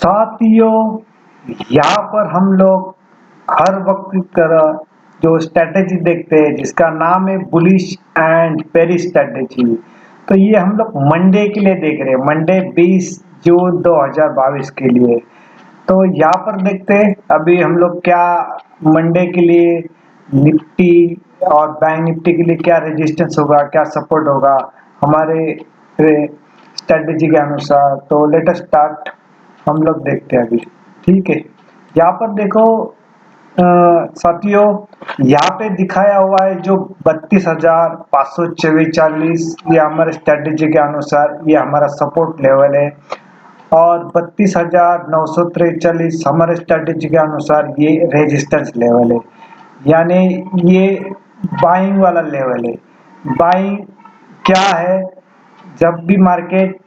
साथियों, यहाँ पर हम लोग हर वक्त की तरह जो स्ट्रेटेजी देखते हैं जिसका नाम है बुलिश एंड बेरिश स्ट्रेटेजी। तो ये हम लोग मंडे के लिए देख रहे हैं, मंडे 20 जून 2022 के लिए। तो यहाँ पर देखते हैं अभी हम लोग क्या मंडे के लिए निफ्टी और बैंक निफ्टी के लिए क्या रेजिस्टेंस होगा, क्या सपोर्ट होगा हमारे स्ट्रेटेजी के अनुसार। तो लेट अस स्टार्ट, हम लोग देखते हैं अभी। ठीक है, यहाँ पर देखो साथियों, यहाँ पे दिखाया हुआ है जो 32,544, ये हमारे स्ट्रेटेजी के अनुसार ये हमारा सपोर्ट लेवल है। और 32,943 हमारे स्ट्रेटेजी के अनुसार ये रेजिस्टेंस लेवल है, यानी ये बाइंग वाला लेवल है। बाइंग क्या है, जब भी मार्केट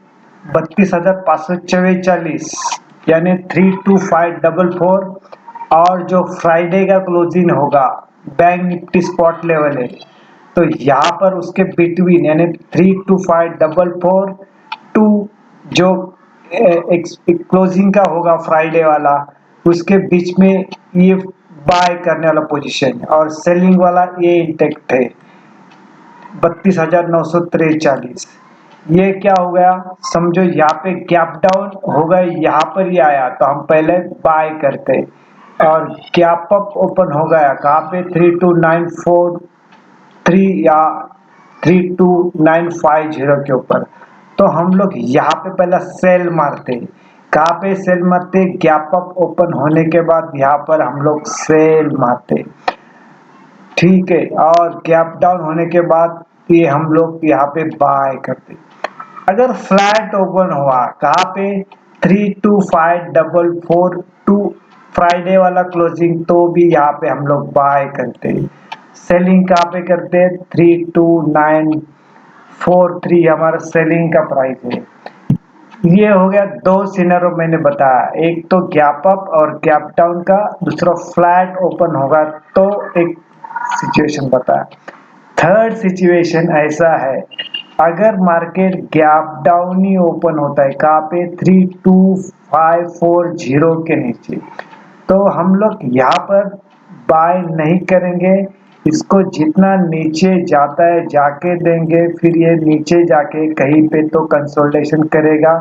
32,544 यानी 32544 और जो फ्राइडे का क्लोजिंग होगा बैंक निफ्टी स्पॉट लेवल है, तो यहाँ पर उसके बिटवीन यानी 32544 टू जो क्लोजिंग का होगा फ्राइडे वाला, उसके बीच में ये बाय करने वाला पोजीशन और सेलिंग वाला ये इंटेक्ट है 32,943। ये क्या हो गया, समझो यहाँ पे गैप डाउन होगा, यहाँ पर ही आया तो हम पहले बाय करते और गैप अप ओपन हो गया कहाँ पे 32943 या 32950 के ऊपर, तो हम लोग यहाँ पे पहला सेल मारते। कहाँ पे सेल मारते, गैप अप ओपन होने के बाद यहाँ पर हम लोग सेल मारते। ठीक है, और गैप डाउन होने के बाद ये हम लोग यहाँ पे बाय करते। अगर फ्लैट ओपन हुआ कहाँ पे 32544 टू फ्राइडे वाला क्लोजिंग, तो भी यहाँ पे हम लोग बाय करते। सेलिंग कहाँ पे करते, 32943 हमारा सेलिंग का प्राइस है। ये हो गया दो सिनेरियो मैंने बताया, एक तो गैप अप और गैप डाउन का, दूसरा फ्लैट ओपन होगा तो एक सिचुएशन बताया। थर्ड सिचुएशन ऐसा है, अगर मार्केट गैप डाउन ही ओपन होता है कहाँ पे 32540 के नीचे, तो हम लोग यहाँ पर बाय नहीं करेंगे। इसको जितना नीचे जाता है जाके देंगे, फिर ये नीचे जाके कहीं पे तो कंसोलिडेशन करेगा,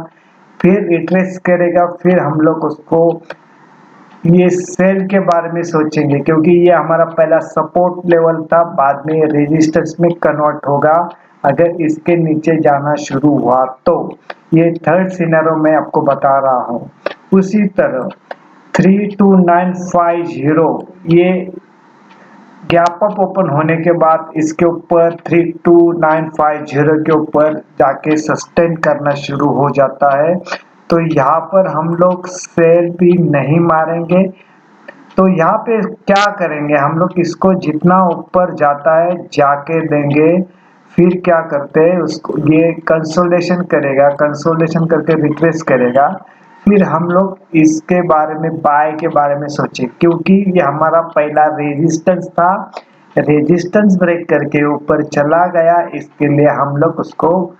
फिर रिट्रेस करेगा, फिर हम लोग उसको ये सेल के बारे में सोचेंगे, क्योंकि ये हमारा पहला सपोर्ट लेवल था, बाद में रेजिस्टेंस में कन्वर्ट होगा अगर इसके नीचे जाना शुरू हुआ तो। ये थर्ड सिनेरियो मैं आपको बता रहा हूँ। उसी तरह 32950 ये गैप अप ओपन होने के बाद इसके ऊपर 32950 के ऊपर जाके सस्टेन करना शुरू हो जाता है, तो यहाँ पर हम लोग सेल भी नहीं मारेंगे। तो यहाँ पे क्या करेंगे, हम लोग इसको जितना ऊपर जाता है जाके देंगे, फिर क्या करते हैं उसको ये कंसोलिडेशन करेगा, कंसोलिडेशन करके रिट्रेस करेगा, फिर हम लोग इसके बारे में बाय के बारे में सोचे, क्योंकि ये हमारा पहला रेजिस्टेंस था। रेजिस्टेंस ब्रेक करके ऊपर चला गया, इसके लिए हम लोग उसको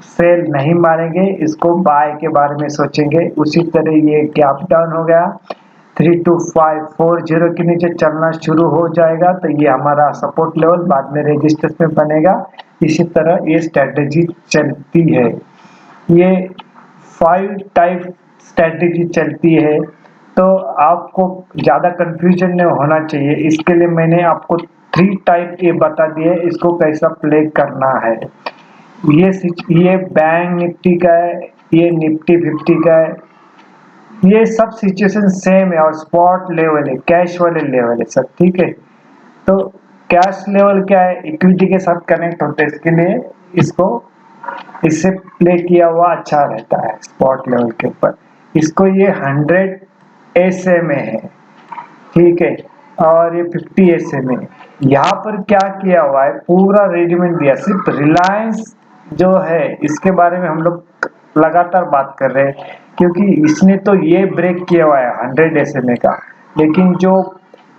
सेल नहीं मारेंगे, इसको बाय के बारे में सोचेंगे। उसी तरह ये गैप डाउन हो गया 32540 के नीचे चलना शुरू हो जाएगा, तो ये हमारा सपोर्ट लेवल बाद में रेजिस्टेंस में बनेगा। इसी तरह ये स्ट्रेटेजी चलती है, ये 5 टाइप स्ट्रेटेजी चलती है। तो आपको ज़्यादा कंफ्यूजन नहीं होना चाहिए, इसके लिए मैंने आपको 3 टाइप ये बता दिए, इसको कैसा प्ले करना है। ये बैंक निफ्टी का है, ये निफ्टी 50 का है, ये सब सिचुएशन सेम है और स्पॉट लेवल है, कैश वाले लेवल है सब। ठीक है, तो कैश लेवल क्या है, इक्विटी के साथ कनेक्ट होते हैं, इसके लिए इसको इससे प्ले किया हुआ अच्छा रहता है स्पॉट लेवल के ऊपर। इसको ये 100 SMA है, ठीक है, और ये 50 SMA। यहाँ पर क्या किया हुआ है, पूरा रेडीमेड दिया, सिर्फ रिलायंस जो है इसके बारे में हम लोग लगातार बात कर रहे हैं, क्योंकि इसने तो ये ब्रेक किया हुआ है 100 SMA का, लेकिन जो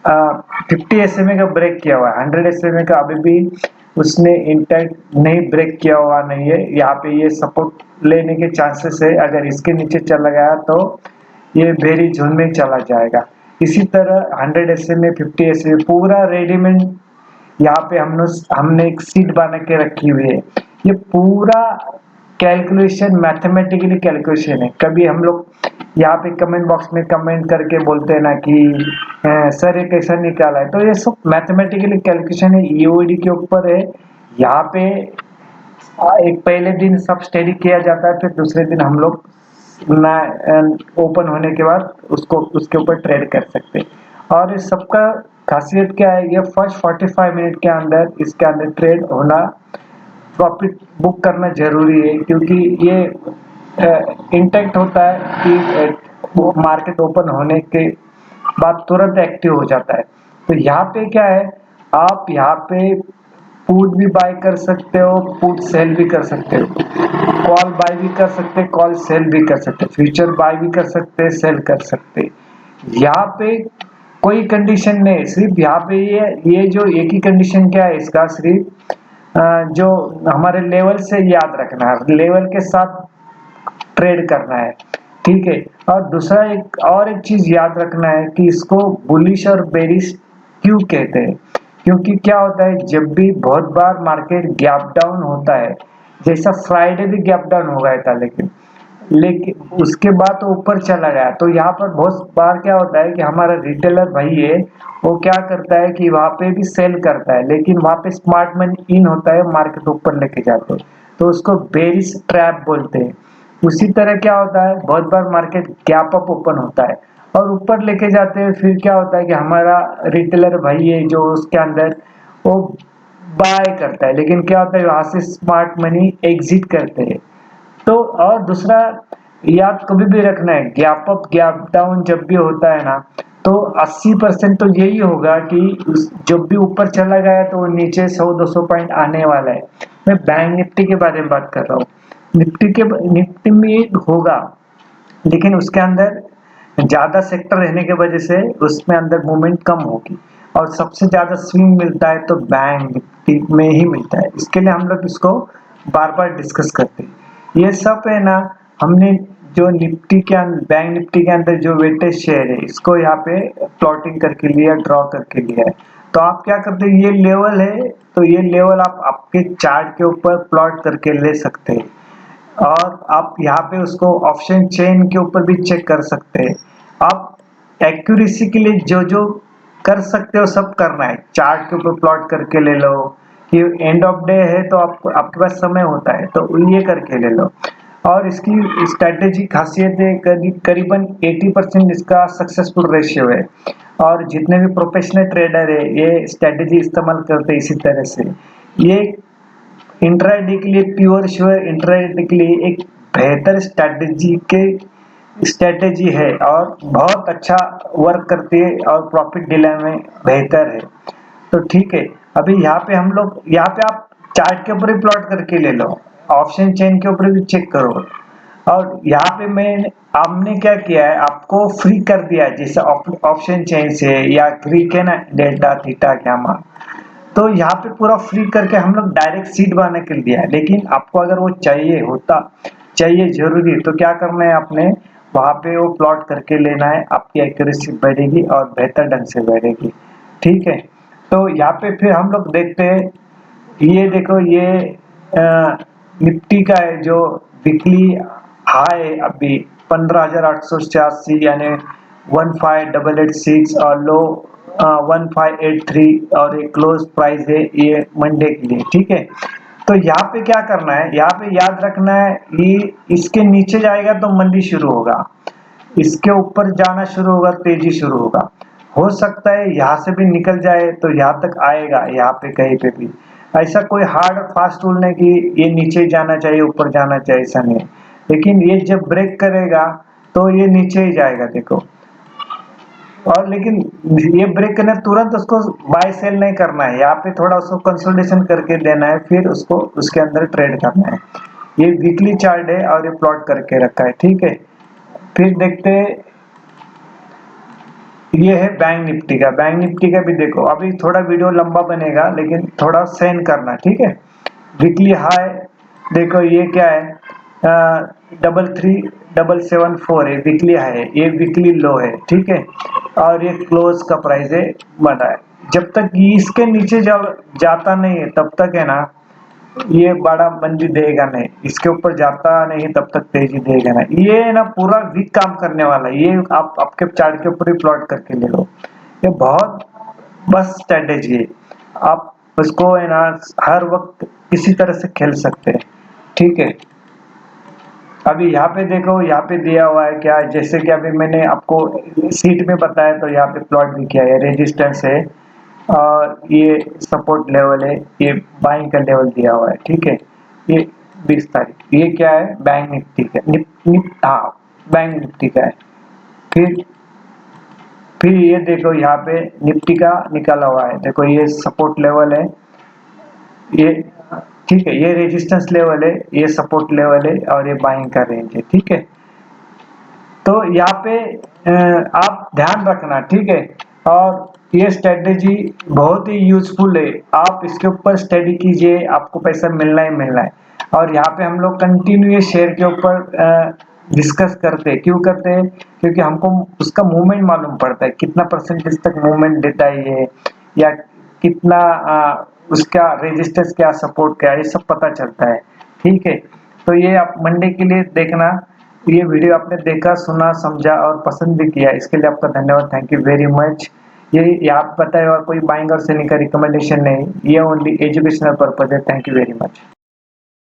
50 SMA का ब्रेक किया हुआ है, 100 SMA का अभी भी उसने इंटैक्ट नहीं ब्रेक किया हुआ नहीं है। यहाँ पे ये सपोर्ट लेने के चांसेस है, अगर इसके नीचे चला गया तो ये बेरी जोन में चला जाएगा। इसी तरह 100 SMA 50 SMA पूरा रेडीमेड यहाँ पे हमने एक सीट बना के रखी हुई है। ये पूरा कैलकुलेशन मैथमेटिकली कैलकुलेशन है। कभी हम लोग यहाँ पे कमेंट बॉक्स में कमेंट करके बोलते हैं ना कि सर ये कैसा निकाला है, तो ये सब मैथमेटिकली कैलकुलेशन है, ईओडी के ऊपर है। यहाँ पे एक पहले दिन सब स्टडी किया जाता है, फिर दूसरे दिन हम लोग ना ओपन होने के बाद उसको उसके ऊपर ट्रेड कर सकते हैं। और इस सबका खासियत क्या है, ये फर्स्ट 45 मिनट के अंदर इसके अंदर ट्रेड होना, प्रॉफिट बुक करना जरूरी है, क्योंकि ये इंटैक्ट होता है कि मार्केट ओपन होने के बाद तुरंत एक्टिव हो जाता है। तो यहाँ पे क्या है, आप यहाँ पे पुट भी बाय कर सकते हो, पुट सेल भी कर सकते हो, कॉल बाय भी कर सकते हैं, कॉल सेल भी कर सकते हैं, फ्यूचर बाय भी कर सकते हैं, सेल कर सकते हैं। यहाँ पे कोई कंडीशन नहीं, सिर्फ यहाँ पे ये जो एक ही कंडीशन क्या है इसका, सिर्फ जो हमारे लेवल से याद रखना है, लेवल के साथ ट्रेड करना है, ठीक है। और दूसरा एक चीज याद रखना है कि इसको बुलिश और बेरिश क्यों कहते हैं, क्योंकि क्या होता है जब भी बहुत बार मार्केट गैप डाउन होता है, जैसा फ्राइडे भी गैप डाउन हो गया था, लेकिन उसके बाद तो ऊपर चला गया। तो यहाँ पर बहुत बार क्या होता है कि हमारा रिटेलर भाई है, वो क्या करता है कि वहां पे भी सेल करता है, लेकिन वहां पे स्मार्ट मनी इन होता है, मार्केट ऊपर लेके जाते हैं, तो उसको बेरिश ट्रैप बोलते हैं। उसी तरह क्या होता है, बहुत बार मार्केट गैप अप ओपन होता है और ऊपर लेके जाते हैं, फिर क्या होता है कि हमारा रिटेलर भाई है जो उसके अंदर वो बाय करता है, लेकिन क्या होता है वहां से स्मार्ट मनी एग्जिट करते हैं। तो और दूसरा याद कभी भी रखना है, गैप अप गैप डाउन जब भी होता है ना, तो 80% तो यही होगा कि जब भी ऊपर चला गया तो नीचे 100-200 पॉइंट आने वाला है। मैं बैंक निफ्टी के बारे में बात कर रहा हूँ। निफ्टी में होगा, लेकिन उसके अंदर ज्यादा सेक्टर रहने की वजह से उसमें अंदर मूवमेंट कम होगी, और सबसे ज्यादा स्विंग मिलता है तो बैंक निफ्टी में ही मिलता है। इसके लिए हम लोग इसको बार बार डिस्कस करते हैं। ये सब है ना, हमने जो निफ्टी के बैंक निफ्टी के अंदर जो वेटेज शेयर है इसको यहाँ पे प्लॉटिंग करके लिया, ड्रॉ करके लिया है। तो आप क्या करते हैं, ये लेवल है तो ये लेवल आप आपके चार्ट के ऊपर प्लॉट करके ले सकते हैं, और आप यहाँ पे उसको ऑप्शन चेन के ऊपर भी चेक कर सकते हैं। आप एक्यूरेसी के लिए जो जो कर सकते हो सब करना है, चार्ट के ऊपर प्लॉट करके ले लो, कि एंड ऑफ डे है तो आपके पास समय होता है तो ये करके ले लो। और इसकी स्ट्रेटेजी खासियत है, करीबन 80% इसका सक्सेसफुल रेशियो है, और जितने भी प्रोफेशनल ट्रेडर है ये स्ट्रेटेजी इस्तेमाल करते हैं इसी तरह से। ये इंट्राडे के लिए, प्योर श्योर इंट्राडे के लिए एक बेहतर स्ट्रेटेजी है, और बहुत अच्छा वर्क करती है, और प्रॉफिट दिलाने में बेहतर है। तो ठीक है, अभी यहाँ पे हम लोग, यहाँ पे आप चार्ट के ऊपर ही प्लॉट करके ले लो, ऑप्शन चेन के ऊपर भी चेक करो। और यहाँ पे हमने क्या किया है, आपको फ्री कर दिया है, जैसे ऑप्शन चेन से या ग्रीक है ना, डेल्टा थीटा गामा, तो यहाँ पे पूरा फ्री करके हम लोग डायरेक्ट सीट बना के दिया है। लेकिन आपको अगर वो चाहिए जरूरी, तो क्या करना है आपने, वहां पे वो प्लॉट करके लेना है, आपकी एक्यूरेसी बढ़ेगी और बेहतर ढंग से बढ़ेगी, ठीक है। तो यहाँ पे फिर हम लोग देखते हैं, ये देखो ये निफ्टी का है जो वीकली हाई अभी 15,886 यानी 15,886, और लो 1583, और एक क्लोज प्राइस है ये मंडे के लिए, ठीक है। तो यहाँ पे क्या करना है, यहाँ पे याद रखना है, ये इसके नीचे जाएगा तो मंदी शुरू होगा, इसके ऊपर जाना शुरू होगा तेजी शुरू होगा। हो सकता है यहाँ से भी निकल जाए तो यहाँ तक आएगा, यहाँ पे कहीं पे भी ऐसा कोई हार्ड और फास्ट रूल नहीं कि ये नीचे जाना चाहिए ऊपर जाना चाहिए, ऐसा नहीं। लेकिन ये जब ब्रेक करेगा तो ये नीचे ही जाएगा, देखो। और लेकिन ये ब्रेक करना तुरंत उसको बाय सेल नहीं करना है, यहाँ पे थोड़ा उसको कंसोलिडेशन करके देना है, फिर उसको उसके अंदर ट्रेड करना है। ये वीकली चार्ट है और ये प्लॉट करके रखा है, ठीक है। फिर देखते हैं, ये है बैंक निफ्टी का भी देखो, अभी थोड़ा वीडियो लंबा बनेगा लेकिन थोड़ा सहन करना, ठीक है। वीकली हाई देखो, ये क्या है, 1774 है, वीकली हाई है, ये वीकली लो है, ठीक है। और ये क्लोज का प्राइस है बना है। जब तक इसके नीचे जब जाता नहीं है तब तक है ना ये बड़ा मंदी देगा नहीं, इसके ऊपर जाता नहीं तब तक तेजी देगा ना। ये ना पूरा वीक काम करने वाला है, ये आप आपके चार्ट के ऊपर ही प्लॉट करके ले लो। ये बहुत बस स्ट्रेटेजी है, आप उसको है ना हर वक्त किसी तरह से खेल सकते हैं, ठीक है। अभी यहाँ पे देखो, यहाँ पे दिया हुआ है क्या, जैसे कि अभी मैंने आपको सीट में बताया तो यहाँ पे प्लॉट भी किया है, रेजिस्टेंस है और ये सपोर्ट लेवल है, ये बाइंग का लेवल दिया हुआ है, ठीक है। ये 20 तारीख, ये क्या है, बैंक निफ्टी का हाँ बैंक निफ्टी का है। फिर ये देखो यहाँ पे निफ्टी का निकाला हुआ है, देखो ये सपोर्ट लेवल है, ये ठीक है, ये रेजिस्टेंस लेवल है, ये सपोर्ट लेवल है और ये बाइंग का रेंज है, ठीक है। तो यहाँ पे आप ध्यान रखना, ठीक है। और ये स्ट्रेटेजी बहुत ही यूजफुल है, आप इसके ऊपर स्टडी कीजिए, आपको पैसा मिलना ही मिलना है। और यहाँ पे हम लोग कंटिन्यू शेयर के ऊपर डिस्कस करते हैं, क्यों करते हैं, क्योंकि हमको उसका मूवमेंट मालूम पड़ता है, कितना परसेंटेज तक मूवमेंट देता है ये, या कितना उसका रेजिस्टेंस क्या, सपोर्ट क्या, ये सब पता चलता है, ठीक है। तो ये आप मंडे के लिए देखना, ये वीडियो आपने देखा, सुना, समझा और पसंद भी किया, इसके लिए आपका धन्यवाद, थैंक यू वेरी मच। ये आप बताए और कोई बाइंग और सेलिंग का रिकमेंडेशन नहीं, ये ओनली एजुकेशनल पर्पज है, थैंक यू वेरी मच।